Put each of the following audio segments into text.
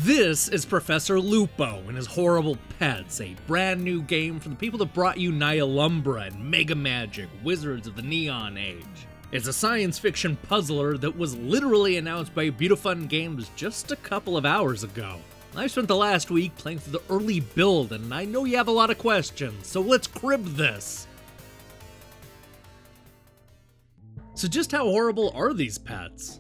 This is Professor Lupo and his Horrible Pets, a brand new game from the people that brought you Nihilumbra and Megamagic, Wizards of the Neon Age. It's a science fiction puzzler that was literally announced by BeautiFun Games just a couple of hours ago. I spent the last week playing through the early build, and I know you have a lot of questions, so let's crib this. So just how horrible are these pets?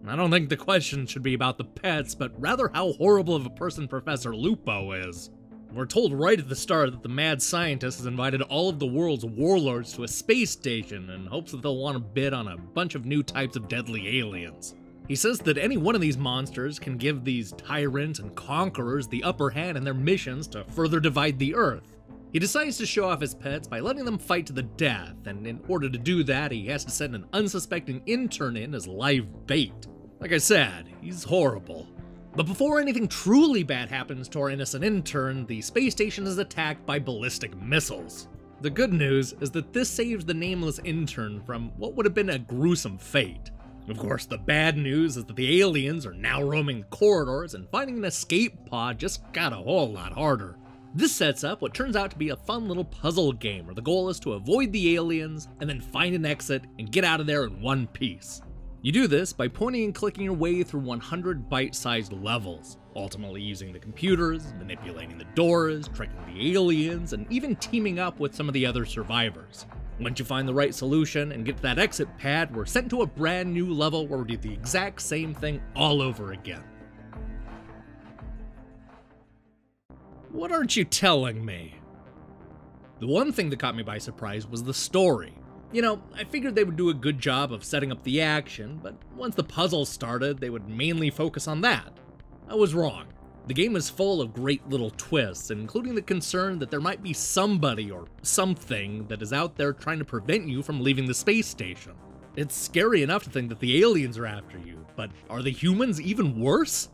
I don't think the question should be about the pets, but rather how horrible of a person Professor Lupo is. We're told right at the start that the mad scientist has invited all of the world's warlords to a space station in hopes that they'll want to bid on a bunch of new types of deadly aliens. He says that any one of these monsters can give these tyrants and conquerors the upper hand in their missions to further divide the Earth. He decides to show off his pets by letting them fight to the death, and in order to do that, he has to send an unsuspecting intern in as live bait. Like I said, he's horrible. But before anything truly bad happens to our innocent intern, the space station is attacked by ballistic missiles. The good news is that this saves the nameless intern from what would have been a gruesome fate. Of course, the bad news is that the aliens are now roaming the corridors, and finding an escape pod just got a whole lot harder. This sets up what turns out to be a fun little puzzle game where the goal is to avoid the aliens and then find an exit and get out of there in one piece. You do this by pointing and clicking your way through 100 bite-sized levels, ultimately using the computers, manipulating the doors, tricking the aliens, and even teaming up with some of the other survivors. Once you find the right solution and get to that exit pad, we're sent to a brand new level where we do the exact same thing all over again. What aren't you telling me? The one thing that caught me by surprise was the story. You know, I figured they would do a good job of setting up the action, but once the puzzles started, they would mainly focus on that. I was wrong. The game is full of great little twists, including the concern that there might be somebody or something that is out there trying to prevent you from leaving the space station. It's scary enough to think that the aliens are after you, but are the humans even worse?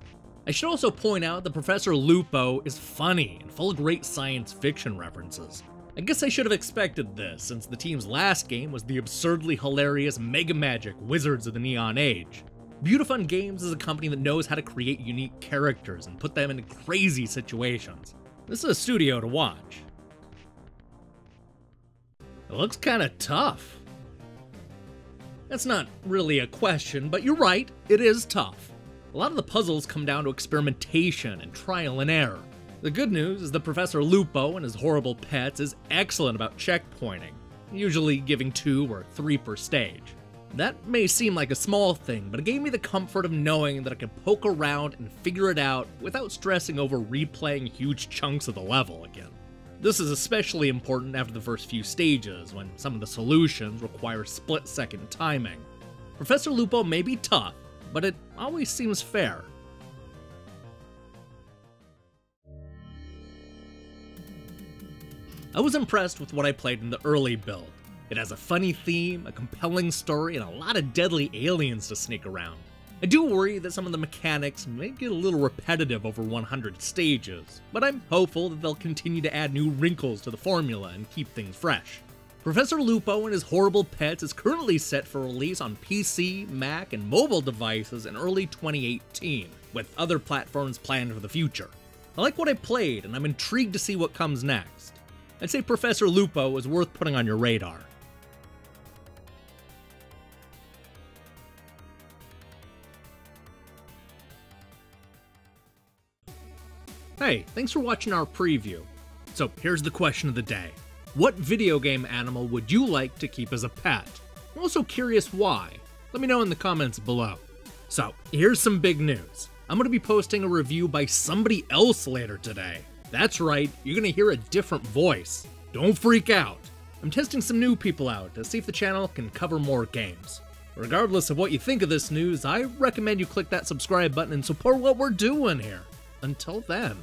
I should also point out that Professor Lupo is funny and full of great science fiction references. I guess I should have expected this, since the team's last game was the absurdly hilarious Megamagic, Wizards of the Neon Age. BeautiFun Games is a company that knows how to create unique characters and put them in crazy situations. This is a studio to watch. It looks kinda tough. That's not really a question, but you're right, it is tough. A lot of the puzzles come down to experimentation and trial and error. The good news is that Professor Lupo and his horrible pets is excellent about checkpointing, usually giving 2 or 3 per stage. That may seem like a small thing, but it gave me the comfort of knowing that I could poke around and figure it out without stressing over replaying huge chunks of the level again. This is especially important after the first few stages, when some of the solutions require split-second timing. Professor Lupo may be tough, but it always seems fair. I was impressed with what I played in the early build. It has a funny theme, a compelling story, and a lot of deadly aliens to sneak around. I do worry that some of the mechanics may get a little repetitive over 100 stages, but I'm hopeful that they'll continue to add new wrinkles to the formula and keep things fresh. Professor Lupo and his horrible pets is currently set for release on PC, Mac, and mobile devices in early 2018, with other platforms planned for the future. I like what I played, and I'm intrigued to see what comes next. I'd say Professor Lupo is worth putting on your radar. Hey, thanks for watching our preview. So here's the question of the day. What video game animal would you like to keep as a pet? I'm also curious why. Let me know in the comments below. So here's some big news. I'm going to be posting a review by somebody else later today. That's right, you're gonna hear a different voice. Don't freak out. I'm testing some new people out to see if the channel can cover more games. Regardless of what you think of this news, I recommend you click that subscribe button and support what we're doing here. Until then.